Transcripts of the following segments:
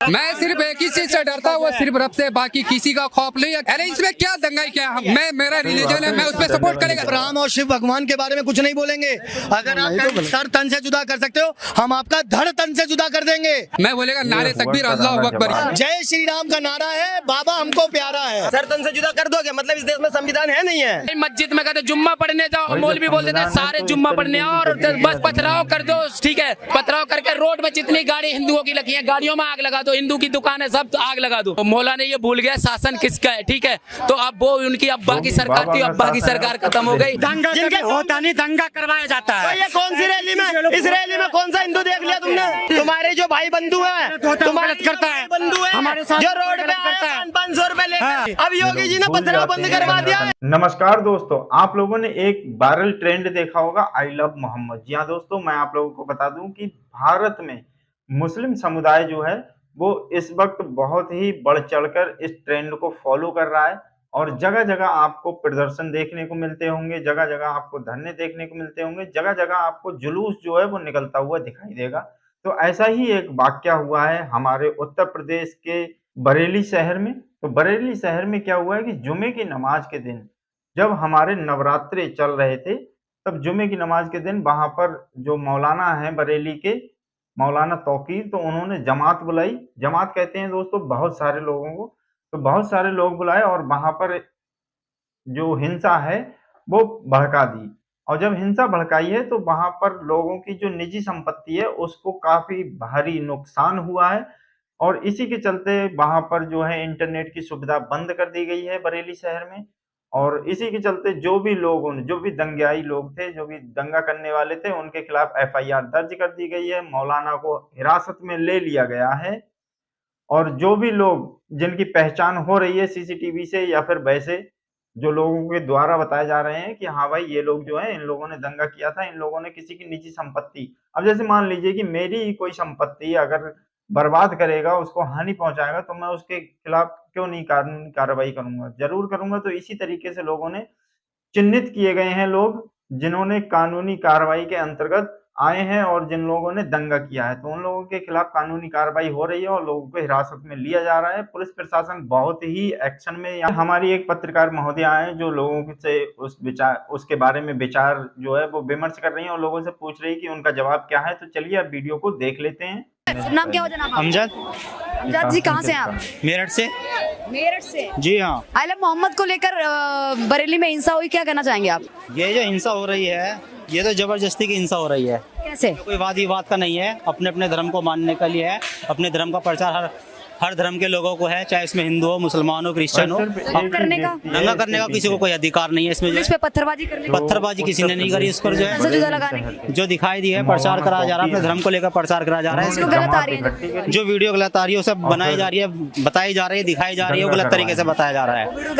मैं सिर्फ एक ही चीज से डरता हूँ, वो सिर्फ रब से, बाकी किसी का खौफ नहीं है। अरे इसमें क्या दंगाई क्या है? मैं मेरा रिलीजन है, मैं उस पर सपोर्ट करेगा। राम और शिव भगवान के बारे में कुछ नहीं बोलेंगे। अगर आप सर तन से जुदा कर सकते हो, हम आपका धड़ तन से जुदा कर देंगे। मैं बोलेगा नारे तकबीर अल्लाहु अकबर। जय श्री राम का नारा है, बाबा हमको प्यारा है। सर तन से जुदा कर दोगे मतलब इस देश में संविधान है नहीं है? मस्जिद में कहते जुम्मा पढ़ने जाओ, मौलवी बोल देते सारे जुम्मा पढ़ने आओ और बस पथराव कर दो। ठीक है, पथराव करके रोड में जितनी गाड़ी हिंदुओं की लगी है गाड़ियों में आग लगा दो, हिंदू की दुकान है सब आग लगा दो। मौला ने ये भूल गया शासन किसका है। ठीक है, तो अब वो उनकी अब्बा की सरकार थी, अब्बा की सरकार खत्म हो गई। दंगा होता नहीं, दंगा करवाया जाता है। तो ये कौन सी रैली में, इस रैली में कौन सा हिंदू देख लिया तुमने? तुम्हारे जो भाई बंधु है, तुम्हारे करता है बंधु है हमारे साथ जो रोड पे करता है 500 रुपए लेकर। अब योगी जी ने पथराव बंद करवा दिया है। नमस्कार दोस्तों, आप लोगों ने एक वायरल ट्रेंड देखा होगा, आई लव मोहम्मद। जी हाँ दोस्तों, मैं आप लोगों को बता दूं कि भारत में मुस्लिम समुदाय जो है वो इस वक्त बहुत ही बढ़ चढ़कर इस ट्रेंड को फॉलो कर रहा है और जगह जगह आपको प्रदर्शन देखने को मिलते होंगे, जगह जगह आपको धरने देखने को मिलते होंगे, जगह जगह आपको जुलूस जो है वो निकलता हुआ दिखाई देगा। तो ऐसा ही एक वाकया हुआ है हमारे उत्तर प्रदेश के बरेली शहर में। तो बरेली शहर में क्या हुआ है कि जुमे की नमाज के दिन जब हमारे नवरात्रे चल रहे थे, तब जुमे की नमाज के दिन वहां पर जो मौलाना है बरेली के, मौलाना तौकीर, तो उन्होंने जमात बुलाई। जमात कहते हैं दोस्तों बहुत सारे लोगों को, तो बहुत सारे लोग बुलाए और वहां पर जो हिंसा है वो भड़का दी। और जब हिंसा भड़काई है तो वहां पर लोगों की जो निजी संपत्ति है उसको काफी भारी नुकसान हुआ है और इसी के चलते वहां पर जो है इंटरनेट की सुविधा बंद कर दी गई है बरेली शहर में। और इसी के चलते जो भी दंगाई लोग थे, जो भी दंगा करने वाले थे, उनके खिलाफ एफआईआर दर्ज कर दी गई है। मौलाना को हिरासत में ले लिया गया है और जो भी लोग जिनकी पहचान हो रही है सीसीटीवी से या फिर वैसे जो लोगों के द्वारा बताए जा रहे हैं कि हाँ भाई ये लोग जो है, इन लोगों ने दंगा किया था, इन लोगों ने किसी की निजी संपत्ति, अब जैसे मान लीजिए कि मेरी कोई संपत्ति अगर बर्बाद करेगा, उसको हानि पहुंचाएगा, तो मैं उसके खिलाफ क्यों नहीं कानूनी कार्रवाई करूंगा? जरूर करूंगा। तो इसी तरीके से लोगों ने चिन्हित किए गए हैं लोग जिन्होंने कानूनी कार्रवाई के अंतर्गत आए हैं और जिन लोगों ने दंगा किया है, तो उन लोगों के खिलाफ कानूनी कार्रवाई हो रही है और लोगों को हिरासत में लिया जा रहा है। पुलिस प्रशासन बहुत ही एक्शन में। हमारी एक पत्रकार महोदय आए जो लोगों से उसके बारे में विचार जो है वो विमर्श कर रही है और लोगों से पूछ रही है कि उनका जवाब क्या है। तो चलिए अब वीडियो को देख लेते हैं। नाम क्या हो जनाब? अमजद। अमजद जी कहाँ से हैं आप? मेरठ से। मेरठ से? जी हाँ। आई लव मोहम्मद को लेकर बरेली में हिंसा हुई, क्या कहना चाहेंगे आप? ये जो हिंसा हो रही है ये तो जबरदस्ती की हिंसा हो रही है। कैसे? कोई वाद विवाद का नहीं है, अपने अपने धर्म को मानने के लिए है। अपने धर्म का प्रचार हर धर्म के लोगों को है, चाहे इसमें हिंदू हो, मुसलमान हो, क्रिश्चियन हो। दंगा करने का किसी को कोई अधिकार नहीं है। इसमें पुलिस पे पत्थरबाजी करने की? पत्थरबाजी किसी ने नहीं करी। इस पर जो है जुदा लगाने की जो दिखाई दी है, प्रचार कराया जा रहा है, अपने धर्म को लेकर प्रचार कराया जा रहा है। गलत आ रही है, जो वीडियो गलत आ रही है सब बनाई जा रही है, बताई जा रही है, दिखाई जा रही है, वो गलत तरीके से बताया जा रहा है। वो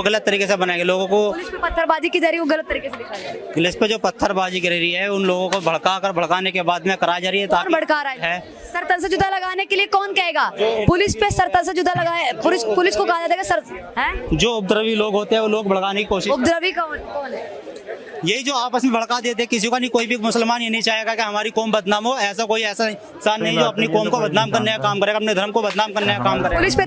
गलत तरीके से बनाएंगे लोगों को। पुलिस पे पत्थरबाजी की जा रही है, वो गलत तरीके से दिखाई जा रही है। पुलिस पे जो पत्थरबाजी कर रही है उन लोगों को भड़काने के बाद में कराई जा रही है। कौन भड़का रहा है? सर तन से जुदा लगाने के लिए कौन कहेगा? पुलिस पे सर तन से जुदा लगाए, पुलिस को कहा जाता है सर है? जो उपद्रवी लोग होते हैं वो लोग भड़काने की कोशिश। उपद्रवी कौन है? यही जो आपस में भड़का देते हैं किसी का नहीं। कोई भी मुसलमान ये नहीं चाहेगा कि हमारी कौम बदनाम हो। ऐसा इंसान नहीं जो अपनी कौम को बदनाम करने का काम करेगा, अपने धर्म को बदनाम करने का काम करेगा। पुलिस पे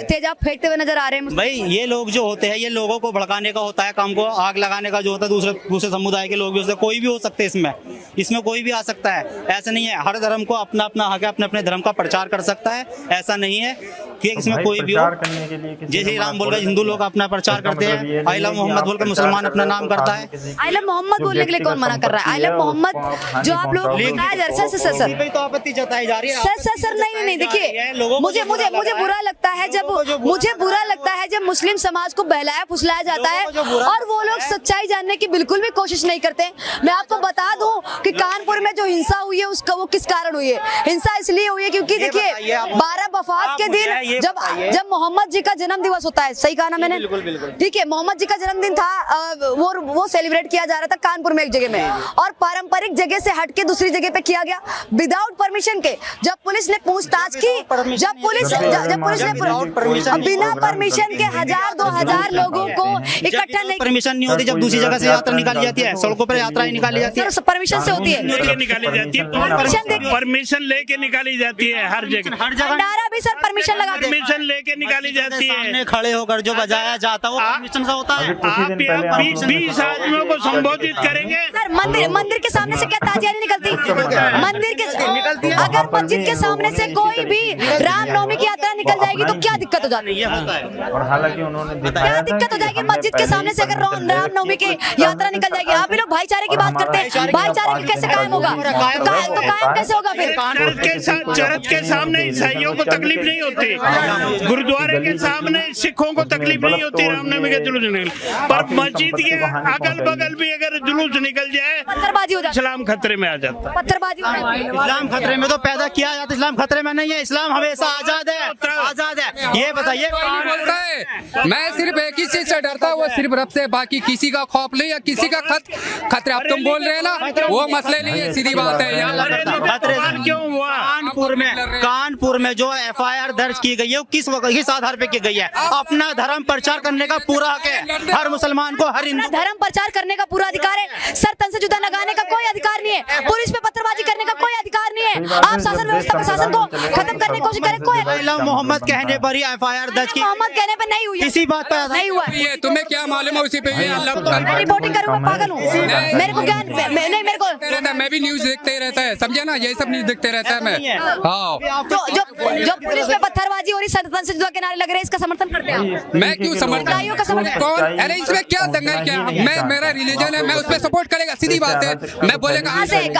तेजाब फेंकते हुए नजर आ रहे हैं भाई। ये लोग जो होते हैं ये लोगों को भड़काने का होता है काम, को आग लगाने का जो होता है। दूसरे समुदाय के लोग भी होते हैं, कोई भी हो सकते हैं इसमें कोई भी आ सकता है। ऐसा नहीं है, हर धर्म को अपना अपना हक है, अपने अपने धर्म का प्रचार कर सकता है। ऐसा नहीं है कि इसमें कोई भी हो। जैसे राम बोल रहे हिंदू लोग अपना प्रचार करते हैं, आई लव मोहम्मद बोलकर मुसलमान अपना नाम करता है। आई लव मोहम्मद बोलने के लिए कौन मना कर रहा है? आई लव मोहम्मद जो आप लोग तो आपत्ति जताई जा रही है। सर नहीं देखिए, मुझे बुरा लगता है जब मुस्लिम समाज को बहलाया फुसलाया जाता है और वो लोग सच्चाई जानने की बिल्कुल भी कोशिश नहीं करते। मैं आपको बता दूं कि कानपुर में जो हिंसा हुई है उसका वो किस कारण हुई है? हिंसा इसलिए हुई है क्योंकि देखिए 12 वफात के दिन जब मोहम्मद जी का जन्म दिवस होता है, सही कहा ना मैंने? ठीक है, मोहम्मद जी का जन्मदिन था, वो सेलिब्रेट किया जा रहा था कानपुर में एक जगह में, और पारंपरिक जगह से हटके दूसरी जगह पे किया गया विदाउट परमिशन के। जब पुलिस ने पूछताछ की, जब पुलिस ने बिना परमिशन के 1000-2000 लोगों को इकट्ठा नहीं। परमिशन नहीं होती जब दूसरी जगह से यात्रा निकाली जाती है, सड़कों पर यात्रा निकाली जाती है, परमिशन से होती है, निकाली जाती है, परमिशन लेके निकाली जाती है हर जगह। भंडारा भी सर परमिशन लगा के परमिशन लेके निकाली जाती है। सामने खड़े होकर जो बजाया जाता है वो परमिशन से होता है। आप यहाँ 20 आदमियों को संबोधित करेंगे। सर मंदिर के सामने से क्या ताजियां नहीं निकलती? मंदिर के अगर मस्जिद के सामने से कोई भी रामनवमी की यात्रा निकल जाएगी तो क्या दिक्कत हो जाती है? और हालांकि उन्होंने क्या दिक्कत हो जाएगी? मस्जिद के सामने से अगर रामनवमी की यात्रा निकल जाएगी, आप भी लोग भाईचारे की बात करते हैं, भाईचारा कैसे कायम होगा? तो कायम कैसे होगा फिर? चर्च के सामने ईसाइयों को तकलीफ नहीं होती, गुरुद्वारे के सामने सिखों को तकलीफ नहीं होती रामनवमी के जुलूस निकल, पर मस्जिद के अगल बगल भी अगर जुलूस निकल जाए पत्थरबाजी हो जाती है, इस्लाम खतरे में आ जाता है। पत्थरबाजी हो जाती है। इस्लाम खतरे में तो पैदा किया जाता है, इस्लाम खतरे में नहीं है। इस्लाम हमेशा आजाद है, आजाद है। ये बताइए बोलता है मैं सिर्फ एक ही चीज से डरता हूँ, वो सिर्फ रब से, बाकी किसी का खौफ नहीं या किसी का खतरा। अब तुम बोल रहे हैं ना, वो मसले नहीं है, सीधी बात है। क्यों हुआ? कानपुर में जो FIR दर्ज की गई है वो किस आधार पे की गई है? अपना धर्म प्रचार करने का पूरा हक है हर मुसलमान को, हर हिंदू। धर्म प्रचार करने का पूरा अधिकार है, सर तन से जुदा लगाने का कोई अधिकार नहीं है, पुलिस पे पत्थरबाजी करने का कोई अधिकार नहीं है। आप शासन व्यवस्था प्रशासन को खत्म करने की कोशिश करें, कोई मोहम्मद कहने पर ही FIR दर्ज की, मोहम्मद कहने पे नहीं हुई, इसी बात पर नहीं हुआ। ये तुम्हें क्या मालूम है उसी पे? ये मैं रिपोर्टिंग करूँ, मैं पागल हूँ, मेरे को ज्ञान नहीं, मेरे को मैं भी न्यूज देखते ही रहता है, समझे ना, यही सब न्यूज देखते रहता है मैं। हाँ, जो पुलिस पे पत्थरबाजी हो रही, सर से जुदा के नारे लग रहे हैं, इसका समर्थन करते हैं आप? मैं क्यों समर्थन का समर्थन? कौन? अरे इसमें क्या दंगल क्या? मैं, मेरा रिलीजन है, मैं उस पर सपोर्ट करेगा, सीधी बात है। मैं बोलेगा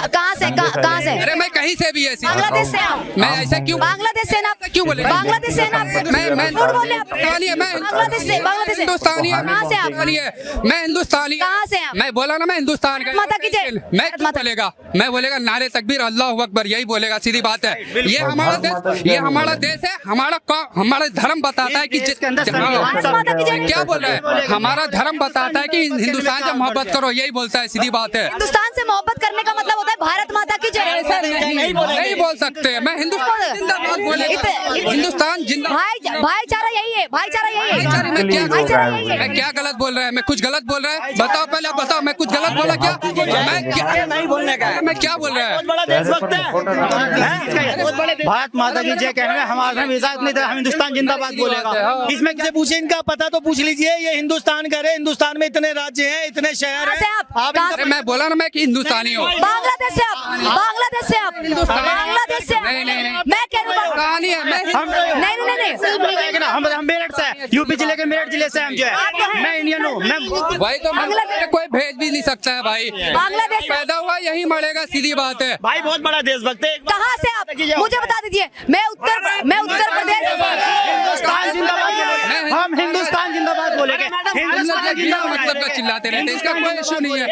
कहाँ से? अरे मैं कहीं से भी है, बांग्लादेश से आप? मैं ऐसा क्यों? बांग्लादेश से ना? क्यों बोले? बांग्लादेश से ना? मैं बोले आप? बांग्लादेश से हिंदुस्तानी है। कहाँ से आप? मैं हिंदुस्तानी। कहाँ से आप? मैं बोला ना, मैं हिंदुस्तान का। माता की जय। मैं क्यों बोलेगा? मैं बोलेगा नारे तकबीर अल्लाहू अकबर, यही बोलेगा, सीधी बात है। ये हमारा देश है, हमारा धर्म बताता है कि क्या बोल रहा है, हमारा धर्म बताता है कि हिंदुस्तान से मोहब्बत करो, यही बोलता है, सीधी बात है। हिंदुस्तान से मोहब्बत करने का मतलब होता है भारत माता की जय। नहीं बोल सकते। मैं हिंदुस्तान जिंदाबाद बोलेगा, हिंदुस्तान जिंदाबाद। भाईचारा यही है, भाईचारा यही है। मैं क्या गलत बोल रहा है? मैं कुछ गलत बोल रहा है? बताओ, पहले आप बताओ, मैं कुछ गलत बोला क्या? मैं नहीं बोलने का, मैं क्या बोल रहा है? भारत माता की जय कहने में हमारा धर्म इजाजत नहीं था, हम हिंदुस्तान जिंदाबाद बोलेगा। इसमें किसी पूछे, इनका पता तो पूछ लीजिए। ये हिंदुस्तान का है, हिंदुस्तान में इतने राज्य हैं, इतने शहर हैं। अरे मैं बोला ना, मैं कि हिंदुस्तानी हूँ। बांग्लादेश से आप? बांग्लादेश से आप? बांग्लादेश से? नहीं, मैं कह रहा हूँ कहानी है। मैं नहीं, हम मेरठ से, यूपी जिले के मेरठ जिले से हम जो है, मैं इंडियन हूँ। मैं भाई तो कोई भेज भी नहीं सकता है भाई। बांग्लादेश पैदा हुआ यही मरेगा, सीधी बात है। भाई बहुत बड़ा देशभक्त है। कहाँ से आप? मुझे बता दीजिए। मैं उत्तर प्रदेश। हिंदुस्तान जिंदाबाद, हम हिंदुस्तान जिंदाबाद बोलेंगे। हिंदुस्तान जिंदाबाद मतलब का चिल्लाते रहते हैं, इसका कोई इशू नहीं है।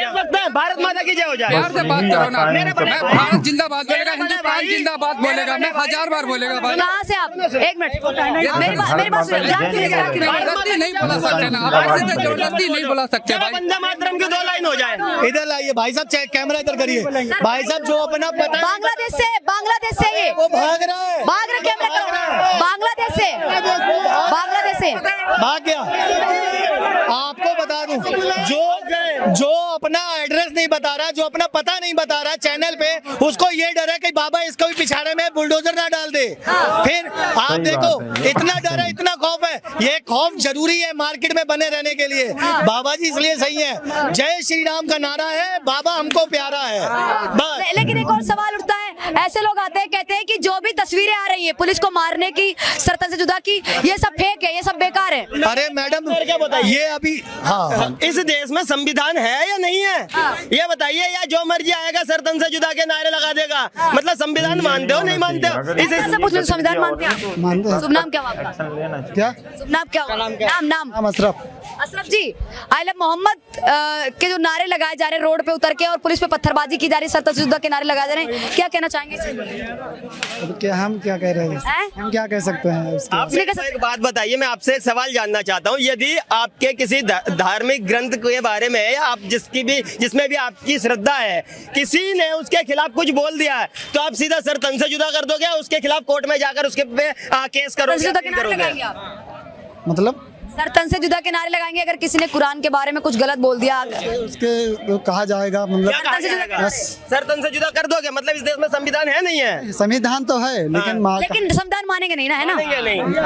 भारत माता की जय हो जाए। बाहर से बात करो ना, मैं भारत जिंदाबाद बोलेगा, हिंदुस्तान जिंदाबाद बोलेगा, मैं 1000 बार बोलेगा भाई। कहाँ से आप? एक मिनट, मेरी बात जबरदस्ती नहीं बोला सकते ना, आप ऐसे जबरदस्ती नहीं बोला सकते भाई। वंदे मातरम की 2 लाइन हो जाए। इधर लाइए भाई साहब, कैमरा इधर करिए भाई साहब। जो अपना पता, बांग्लादेश से ये वो भाग रहा है, कैमरा करो। बांग्लादेश से भाग गया। आपको बता दूं, जो अपना एड्रेस नहीं बता रहा, जो अपना पता नहीं बता रहा चैनल पे, उसको ये डर है कि बाबा इसको भी पिछाड़े में बुलडोजर ना डाल दे। फिर आप देखो, इतना डर है, इतना खौफ है। ये खौफ जरूरी है मार्केट में बने रहने के लिए। बाबा जी इसलिए सही है, जय श्री राम का नारा है, बाबा हमको प्यारा है बस। लेकिन एक और सवाल उठता है, ऐसे लोग आते हैं, कहते हैं कि जो भी तस्वीरें आ रही है पुलिस को मारने की, सरतन से जुदा की, ये सब फेक है, ये सब बेकार है। अरे मैडम, ये अभी इस देश में संविधान है या नहीं है, ये बताइए। या जो मर्जी आएगा सरतन से जुदा के नारे लगा देगा, मतलब संविधान मानते हो नहीं मानते हो? इस संविधान मानते हैं? शुभ नाम क्या आपका? क्या शुभ नाम क्या? नाम अशरफ जी। आई लव मोहम्मद के जो नारे लगाए जा रहे हैं रोड पे उतर के, और पुलिस पे पत्थरबाजी की जा रही है, सरतन से जुदा के नारे लगाए जा रहे हैं, क्या कहना चाहेंगे? क्या हम क्या कह रहे हैं? हम क्या कह सकते हैं? आप एक बात बताइए, मैं आपसे आपसे एक सवाल जानना चाहता हूँ, यदि आपके किसी धार्मिक ग्रंथ के बारे में या आप जिसमें भी आपकी श्रद्धा है, किसी ने उसके खिलाफ कुछ बोल दिया है, तो आप सीधा सर तन से जुदा कर दोगे, उसके खिलाफ कोर्ट में जाकर उसके पे केस करोगे? मतलब सर तन से जुदा के नारे लगाएंगे अगर किसी ने कुरान के बारे में कुछ गलत बोल दिया? उसके कहा जाएगा, मतलब क्या कहा जाएगा? सर तन से जुदा कर दोगे? मतलब इस देश में संविधान है नहीं है? संविधान तो है, लेकिन संविधान मानेंगे नहीं ना, है ना?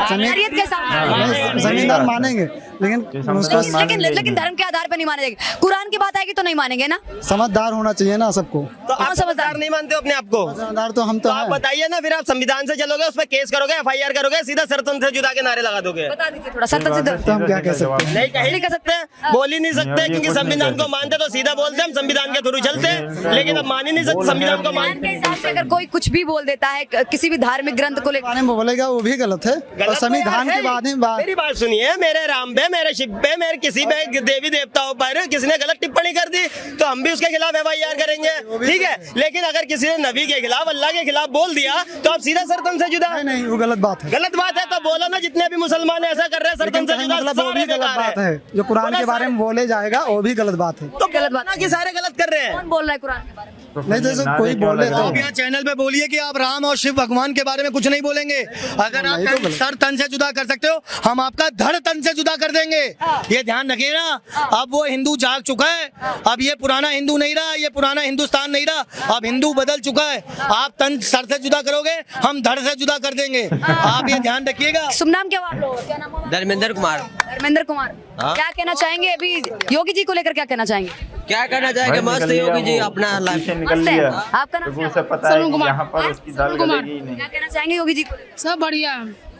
शरीयत के साथ संविधान मानेंगे, लेकिन धर्म के आधार पर नहीं माने जाएंगे। कुरान की बात आएगी तो नहीं मानेंगे ना? समझदार होना चाहिए ना सबको। तो आप समझदार नहीं मानते हो अपने आप को? समझदार तो हम तो आप बताइए ना, फिर आप संविधान से चलोगे, उस पर केस करोगे, FIR करोगे, सीधा सर तन से जुदा के नारे लगा दोगे? बता दीजिए थोड़ा सर तन से तो हम क्या कह सकते हैं? नहीं, कहीं नहीं कर सकते, बोल ही नहीं सकते, क्योंकि संविधान को मानते तो सीधा बोलते हम संविधान के थ्रू चलते, लेकिन अब मान ही नहीं सकते संविधान को। मान के हिसाब से अगर कोई कुछ भी बोल देता है किसी भी धार्मिक ग्रंथ को लेकर बोलेगा वो भी गलत है, और संविधान के बाद मेरी बात सुनिए, मेरे राम पे, मेरे शिव पे, मेरे किसी पे देवी देवताओं पर किसी ने गलत टिप्पणी कर दी तो हम भी उसके खिलाफ FIR करेंगे, ठीक है? लेकिन अगर किसी ने नबी के खिलाफ, अल्लाह के खिलाफ बोल दिया तो आप सीधा सर तन से जुदा? नहीं, वो गलत बात है। गलत बात है तो बोलो ना, जितने भी मुसलमान ऐसा कर रहे हैं, सर तन से जुदा, वो भी गलत बात है। जो कुरान के बारे में बोले जाएगा वो भी गलत बात है। तो गलत बात कि सारे गलत कर रहे हैं। कौन बोल रहा है कुरान के बारे में? नहीं, जैसे कोई बोले तो आप यहाँ चैनल पे बोलिए कि आप राम और शिव भगवान के बारे में कुछ नहीं बोलेंगे। अगर आप सर तन से जुदा कर सकते हो, हम आपका धड़ तन से जुदा कर देंगे। ये ध्यान रखिए ना, अब वो हिंदू जाग चुका है, अब ये पुराना हिंदू नहीं रहा, ये पुराना हिंदुस्तान नहीं रहा, अब हिंदू बदल चुका है। आप तन सर से जुदा करोगे, हम धड़ से जुदा कर देंगे, आप ये ध्यान रखिएगा। शुभ नाम क्या आप लोग? क्या नाम? धर्मेंद्र कुमार। धर्मेंद्र कुमार, क्या कहना चाहेंगे अभी योगी जी को लेकर? क्या कहना चाहेंगे? क्या करना चाहेंगे? मस्त योगी जी अपना लाइफ निकल लिया। आपका नाम क्या? पता है कि यहाँ पर उसकी दाल गलेगी नहीं। क्या कहना चाहेंगे योगी जी को? सब बढ़िया।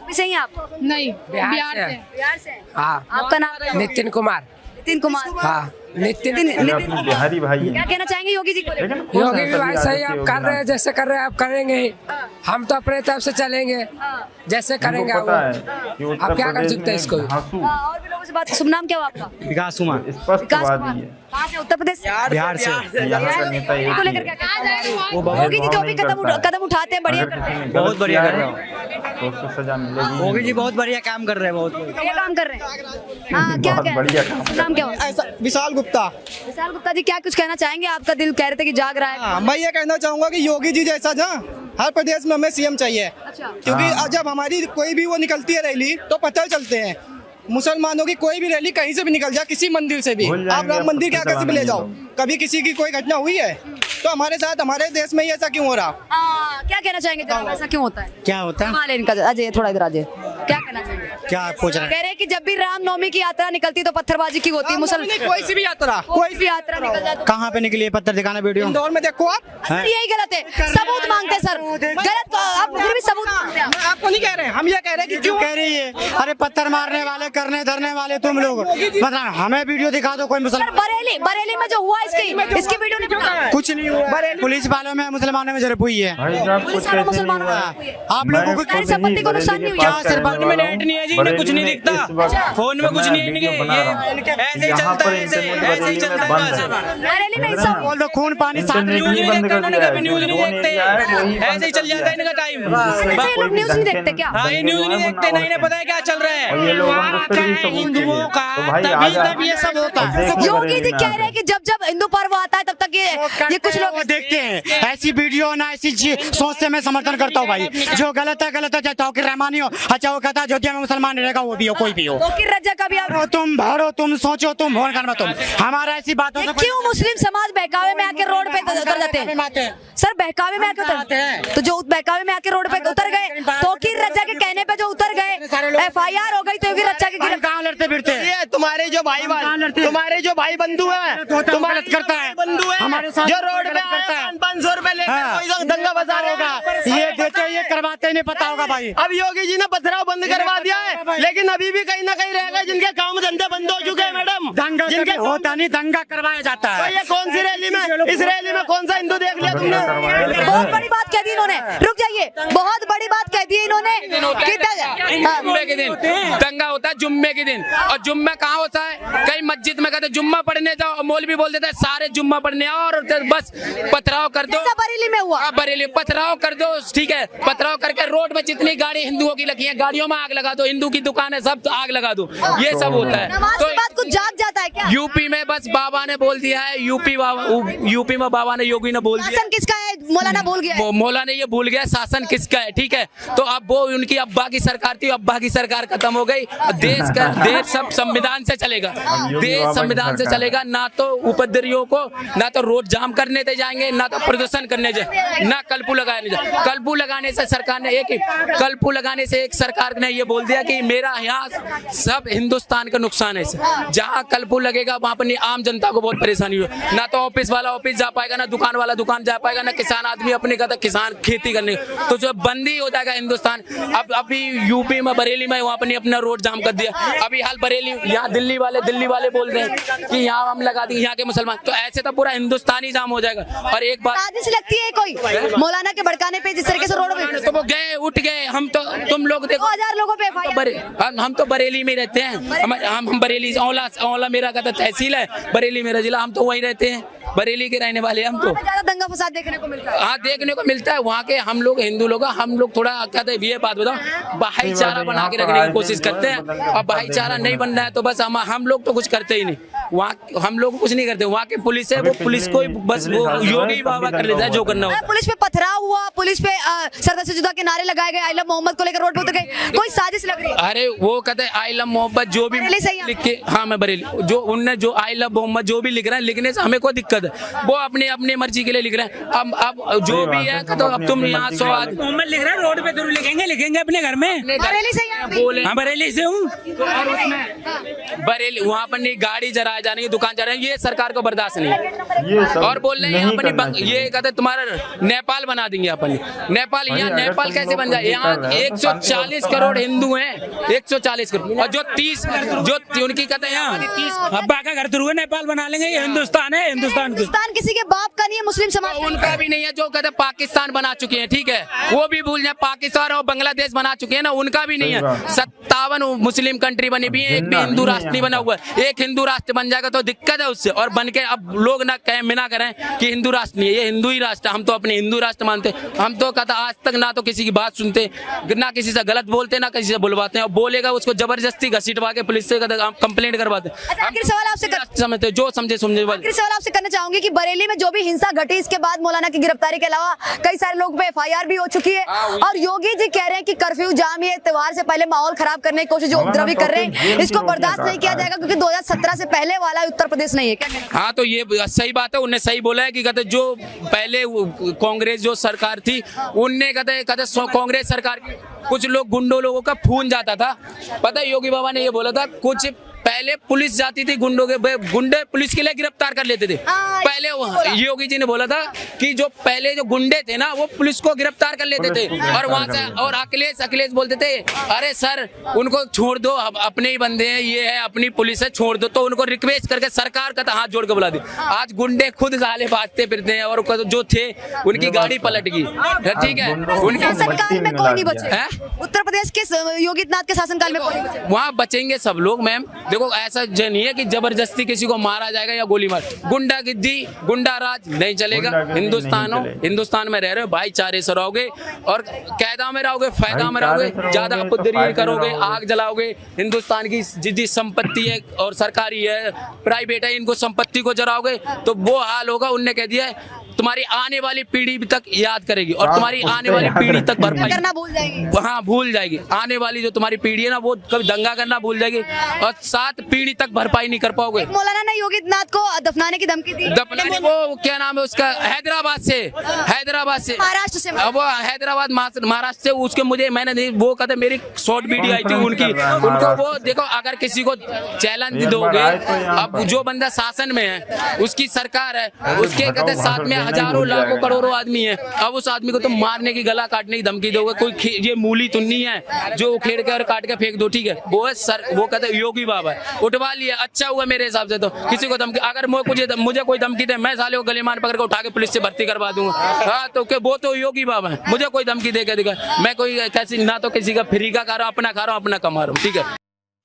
सही है आप? नहीं, बिहार से। बिहार से? हाँ। आपका नाम? नितिन कुमार। नितिन कुमार। हाँ, नितिन बिहारी भाई। क्या कहना चाहेंगे योगी जी को? योगी भी भाई सही आप कर रहे हैं, जैसे कर रहे हैं आप करेंगे, हम तो अपने तरफ से चलेंगे जैसे करेंगे। आप क्या कर सकते हैं इसको? और भी लोगों से बात। शुभ नाम क्या हुआ आपका? विकास कुमार। स्पष्टवादी है। कहाँ से? उत्तर प्रदेश? बिहार से। यहाँ का नेता एक को ही लेकर है। क्या कहना? योगी जी जो भी कदम उठाते हैं बढ़िया करते हैं। बहुत बढ़िया कर रहे हो, तो उसको सजा मिलेगी। योगी जी बहुत बढ़िया काम कर रहे हैं, बहुत बढ़िया काम कर रहे हैं। हाँ, क्या क्या बढ़िया काम। नाम क्या हुआ? विशाल गुप्ता। विशाल गुप्ता जी, क्या कुछ कहना चाहेंगे? आपका दिल कह रहे थे कि जाग रहा है। मैं ये कहना चाहूंगा कि योगी जी जैसा ना हर प्रदेश में हमें CM चाहिए। अच्छा। क्योंकि जब हमारी कोई भी वो निकलती है रैली तो पता चलते हैं। मुसलमानों की कोई भी रैली कहीं से भी निकल जाए, किसी मंदिर से भी, आप राम मंदिर के आगे से भी ले जाओ, कभी किसी की कोई घटना हुई है? तो हमारे साथ, हमारे देश में ऐसा क्यों हो रहा? क्या कहना चाहेंगे? ऐसा क्यों होता है? क्या होता है? इनका अजय थोड़ा इधर अजय, क्या कहना चाहेंगे? क्या पूछ रहे कह रहे हैं कि जब भी रामनवमी की यात्रा निकलती तो पत्थरबाजी की होती है। मुसलमान कोई सी भी यात्रा, कोई भी यात्रा निकल जाए तो कहाँ पे निकली है? पत्थर दिखाना वीडियो इंदौर में देखो आप। सर यही गलत है, सबूत मांगते हैं सर। गलत को आप फिर भी सबूत मांगते हैं। आपको नहीं कह रहे, हम ये कह रहे हैं कि क्यों कह रही है? अरे पत्थर मारने वाले, करने धरने वाले तुम लोग, पता हमें वीडियो दिखा दो कोई मुसलमान। बरेली में जो हुआ इसकी वीडियो नहीं पता? कुछ नहीं हुआ, पुलिस वालों में मुसलमानों में जरूर हुई है। मुसलमानों आप लोगों को संपत्ति को नुकसान नहीं हुआ? में नेट नहीं है जी, इन्हें कुछ नहीं दिखता, फोन में कुछ नहीं है इनके, ये ऐसे ही चलता है, ऐसे ही चलता है। बरेली में ऐसा बोल दो खून पानी साथ न्यूज नहीं देखते उन्होंने, कभी न्यूज नहीं देखते, ऐसे ही चल जाता है इनका टाइम। लोग न्यूज नहीं देखते क्या? हाँ, ये न्यूज नहीं देखते, नहीं इन्हें पता है क्या चल रहा है। हिंदुओं का तभी ये सब होता है। योगी जी कह रहे हैं कि जब जब हिंदू पर्व आता है तब तक ये कुछ लोग देखते हैं ऐसी वीडियो ना, ऐसी सोच से मैं समर्थन करता हूँ भाई। जो गलत है गलत है, चाहे तौकीर रहमानी हो, अच्छा वो कहता है अयोध्या में मुसलमान रहेगा, वो भी हो, कोई भी हो। तौकीर रजा का भी आप तुम भरो, तुम सोचो, तुम भोन करना, तुम हमारा ऐसी बातों से क्यों मुस्लिम समाज बहकावे में आके रोड पे उतर जाते हैं? सर बहकावे में आके उतर हैं, तो जो बहकावे में आके रोड पे उतर गए, तौकीर रजा के कहने पे जो उतर गए, FIR हो गई तौकीर रजा के गिरफ्तार। कहाँ लड़ते फिरते हैं? तुम्हारे जो भाई बंधु है, तुम्हारा करता है बंधु है हमारे साथ, जो रोड पे 500 रुपए लेकर दंगा बजा होगा, ये देते ये करवाते नहीं पता होगा भाई। अब योगी जी ने पथराव बंद करवा दिया है, लेकिन अभी भी कहीं ना कहीं रहेगा जिनके काम धंधे बंद हो चुके हैं मैडम। दंगा जिनके होता नहीं, दंगा करवाया जाता है। तो ये कौन सी रैली में, इस रैली में कौन सा हिंदू देख लिया तुमने? बहुत बड़ी बात कह दी इन्होंने, रुक जाइए, बहुत बड़ी बात कह दी इन्होंने। जुम्मे के दिन दंगा होता है, जुम्मे के दिन, और जुम्मे कहाँ कहाँ होता है? कहीं मस्जिद में कहते जुम्मा पढ़ने जाओ, मौलवी बोल देता है सारे जुम्मा पढ़ने आओ और बस पथराव कर दो। बरेली में हुआ, बरेली पथराव कर दो, ठीक है, पथराव करके रोड में जितनी गाड़ी हिंदुओं की लगी है गाड़ियों में आग लगा दो, हिंदू की दुकान है सब आग लगा दो, ये सब होता है। नमाज के बाद कुछ जाग जाता है क्या? यूपी में बस बाबा ने बोल दिया है, यूपी में बाबा ने, योगी ने बोल दिया शासन किसका है मौलाना भूल गया है। मौलाना ये भूल गया शासन किसका है, ठीक है। तो अब वो उनकी अब्बा की सरकार थी, अब्बा की सरकार खत्म हो गई, देश सब संविधान से चलेगा, देश संविधान से चलेगा। ना तो उपद्रवियों को ना तो रोड जाम करने दे जाएंगे, ना तो प्रदर्शन करने जाए, ना कर्फ्यू लगाने जाए। कर्फ्यू लगाने से सरकार ने कर्फ्यू लगाने से एक सरकार ने ये बोल दिया कि मेरा यहाँ सब हिंदुस्तान का नुकसान है। जहाँ कर्फ्यू लगेगा वहाँ पर आम जनता को बहुत परेशानी हो, ना तो ऑफिस वाला ऑफिस जा पाएगा, ना दुकान वाला दुकान जा पाएगा, ना किसान आदमी अपने का किसान खेती करने, तो जो बंदी हो जाएगा हिंदुस्तान। अब अभी यूपी में बरेली में वहाँ पर अपना रोड जाम कर दिया, अभी हाल बरेली, यहाँ दिल्ली वाले बोल रहे हैं कि यहाँ हम लगा देंगे यहाँ के मुसलमान, तो ऐसे तो पूरा हिंदुस्तान ही जाम हो जाएगा। और एक बात साजिश लगती है कोई मौलाना के भड़काने पे, जिस तरीके से रोड में तो वो गए उठ गए, हम तो तुम लोग देखो 2000 लोगों पे हम तो बरेली में रहते हैं, हम बरेली औला मेरा का तहसील है, बरेली मेरा जिला, हम तो वहीं रहते हैं, बरेली के रहने वाले हम तो। ज्यादा दंगा फसाद देखने को मिलता है। हाँ देखने को मिलता है वहाँ के, हम लोग हिंदू लोग हम लोग थोड़ा कहते हैं ये बात बताओ, भाईचारा बना के रखने की कोशिश करते हैं, और भाईचारा नहीं बनना है तो बस हम लोग तो कुछ करते ही नहीं, वहाँ हम लोग कुछ नहीं करते। वहाँ की पुलिस है, वो पुलिस को बस वो योगी बाबा कर लेता है जो करना होता है। पुलिस पे पथराव हुआ, पुलिस पे सरदार से जुदा के नारे लगाए गए, आई लव मोहम्मद को लेकर रोड पे उतर गए, कोई साजिश लग रही है? अरे वो कहते हैं आई लव मोहम्मद जो भी लिख के, हाँ मैं बरेली, जो उनने जो आई लव मोहम्मद जो भी लिख रहे हैं, लिखने से हमें कोई दिक्कत है, वो अपनी मर्जी के लिए लिख रहे हैं। अब जो भी है तो अब तुम यहाँ 100 आदमी मोहम्मद लिख रहा है, रोड पे जरूर लिखेंगे अपने घर में। बरेली से बोले हाँ बरेली से हूँ, बरेली वहाँ पर नहीं गाड़ी जराए जाने की, दुकान जा रहे हैं, ये सरकार को बर्दाश्त नहीं है। और बोल रहे हैं अपनी ये कहते तुम्हारा नेपाल बना देंगे अपन, नेपाल, यहाँ नेपाल कैसे बन जाए? यहाँ 140 करोड़ हिंदू हैं, 140 करोड़, और जो 30 जो उनकी कहते हैं 30 अब्बा का घर थ्रू नेपाल बना लेंगे, ये हिंदुस्तान है, हिंदुस्तान किसी के बाप का नहीं है, मुस्लिम समाज उनका भी नहीं है। जो कहते पाकिस्तान बना चुके हैं, ठीक है, वो भी भूल जाए, पाकिस्तान और बांग्लादेश बना चुके हैं ना, उनका भी नहीं है। 57 मुस्लिम कंट्री बनी भी है, एक भी हिंदू राष्ट्र नहीं बना हुआ है। एक हिंदू राष्ट्र बन जाएगा तो दिक्कत है उससे, और बन के अब लोग ना कहें मिना करें कि हिंदू राष्ट्र नहीं है, ये हिंदू ही राष्ट्र, हम तो अपने हिंदू राष्ट्र मानते। हम तो कहता आज तक ना तो किसी की बात सुनते, ना किसी से गलत बोलते, ना किसी से बुलवाते हैं, और बोलेगा उसको जबरदस्ती घसीटवा के पुलिस से कंप्लेंट करवाते। सवाल आपसे समझते जो समझे सवाल आपसे करना चाहूंगी कि बरेली में जो भी हिंसा घटी, इसके बाद मौलाना की गिरफ्तारी के अलावा कई सारे लोग पे FIR भी हो चुकी है, और योगी जी कह रहे हैं कि कर्फ्यू जाम, ये त्योहार से पहले माहौल खराब करने की कोशिश, जो उपद्रवी कर रहे हैं, इसको बर्दाश्त नहीं किया जाएगा, क्योंकि 2017 से पहले वाला उत्तर प्रदेश नहीं है। क्या? हाँ तो ये सही बात है, उन्हें सही बोला है कि कहते जो पहले कांग्रेस जो सरकार थी, उनने कहते कांग्रेस सरकार कुछ लोग गुंडों लोगों का खून जाता था, पता है योगी बाबा ने ये बोला था, कुछ पहले पुलिस जाती थी गुंडे पुलिस के लिए गिरफ्तार कर लेते थे। पहले योगी जी ने बोला था कि जो पहले जो गुंडे थे ना वो पुलिस को गिरफ्तार कर लेते थे, और वहां से और अखिलेश बोलते थे अरे सर उनको छोड़ दो, अपने ही बंदे हैं, ये है अपनी पुलिस है, छोड़ दो। तो उनको रिक्वेस्ट करके सरकार का हाथ जोड़ के बुला दी। आज गुंडे खुद साले भागते फिरते हैं, और जो थे उनकी गाड़ी पलट गई, ठीक है, उनके शासनकाल में कोई नहीं बचे, उत्तर प्रदेश के योगी आदित्यनाथ के शासनकाल में कोई नहीं बचे। वहाँ बचेंगे सब लोग मैम। देखो ऐसा नहीं है कि जबरदस्ती किसी को मारा जाएगा या गोली मार, गुंडागिर्दी गुंडा राज नहीं चलेगा। हिंदुस्तान में रह रहे हो, भाईचारे से रहोगे और कायदा में रहोगे, फायदा में रहोगे, ज्यादा उपद्रवी करोगे, आग जलाओगे। हिंदुस्तान की जितनी संपत्ति है और सरकारी है प्राइवेट है, इनको संपत्ति को जलाओगे तो वो हाल होगा। उनने कह दिया है तुम्हारी आने वाली पीढ़ी तक याद करेगी और तुम्हारी आने वाली पीढ़ी तक भरपाई करना भूल जाएगी। हाँ भूल जाएगी, आने वाली जो तुम्हारी पीढ़ी है ना वो कभी दंगा करना भूल जाएगी और 7 पीढ़ी तक भरपाई नहीं कर पाओगे। मौलाना ने योगी आदित्यनाथ को दफनाने की धमकी दी, दफनाने वो क्या नाम है उसका, हैदराबाद से महाराष्ट्र से, वो हैदराबाद महाराष्ट्र से। उसके मुझे मैंने वो कहते मेरी शॉर्ट वीडियो आई थी उनकी, उनको वो देखो अगर किसी को चैलेंज दोगे, अब जो बंदा शासन में है उसकी सरकार है, उसके कहते साथ में हजारों लाखों करोड़ों आदमी है, अब उस आदमी को तुम मारने की गला काटने की धमकी दोगे। कोई ये मूली तो नहीं है जो उखेड़ के और काट के फेंक दो, ठीक है, वो है सर, वो कहते योगी बाबा है, उठवा लिया, अच्छा हुआ मेरे हिसाब से। तो किसी को धमकी, अगर मुझे कोई धमकी दे, मैं साले को गलेमान पकड़ के उठा के पुलिस से भर्ती करवा दूंगा। हाँ तो वो तो योगी बाबा है, मुझे कोई धमकी दे के दिखा, मैं कोई कैसी ना तो किसी का फ्री का खा रहा हूँ, अपना खा रहा हूँ, अपना कमा रहा हूँ, ठीक है।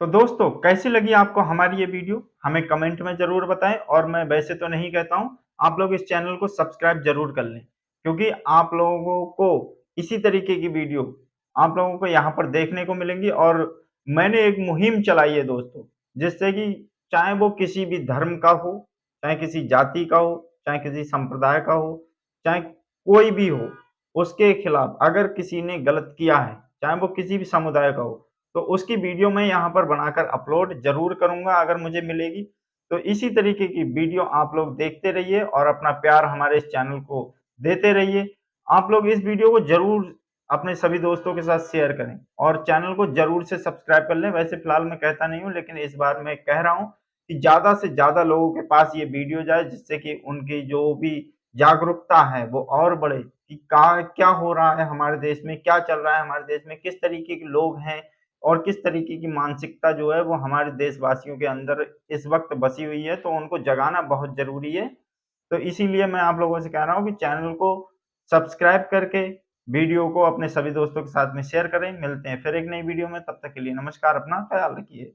तो दोस्तों कैसी लगी आपको हमारी ये वीडियो हमें कमेंट में जरूर बताएं। और मैं वैसे तो नहीं कहता हूं, आप लोग इस चैनल को सब्सक्राइब जरूर कर लें, क्योंकि आप लोगों को इसी तरीके की वीडियो आप लोगों को यहाँ पर देखने को मिलेंगी। और मैंने एक मुहिम चलाई है दोस्तों, जिससे कि चाहे वो किसी भी धर्म का हो, चाहे किसी जाति का हो, चाहे किसी संप्रदाय का हो, चाहे कोई भी हो, उसके खिलाफ अगर किसी ने गलत किया है, चाहे वो किसी भी समुदाय का हो, तो उसकी वीडियो मैं यहाँ पर बनाकर अपलोड जरूर करूंगा अगर मुझे मिलेगी। तो इसी तरीके की वीडियो आप लोग देखते रहिए और अपना प्यार हमारे इस चैनल को देते रहिए। आप लोग इस वीडियो को जरूर अपने सभी दोस्तों के साथ शेयर करें और चैनल को जरूर से सब्सक्राइब कर लें। वैसे फिलहाल मैं कहता नहीं हूँ, लेकिन इस बार मैं कह रहा हूँ कि ज्यादा से ज्यादा लोगों के पास ये वीडियो जाए, जिससे कि उनकी जो भी जागरूकता है वो और बढ़े कि क्या हो रहा है हमारे देश में, क्या चल रहा है हमारे देश में, किस तरीके के लोग हैं और किस तरीके की मानसिकता जो है वो हमारे देशवासियों के अंदर इस वक्त बसी हुई है। तो उनको जगाना बहुत जरूरी है। तो इसीलिए मैं आप लोगों से कह रहा हूँ कि चैनल को सब्सक्राइब करके वीडियो को अपने सभी दोस्तों के साथ में शेयर करें। मिलते हैं फिर एक नई वीडियो में, तब तक के लिए नमस्कार, अपना ख्याल रखिए।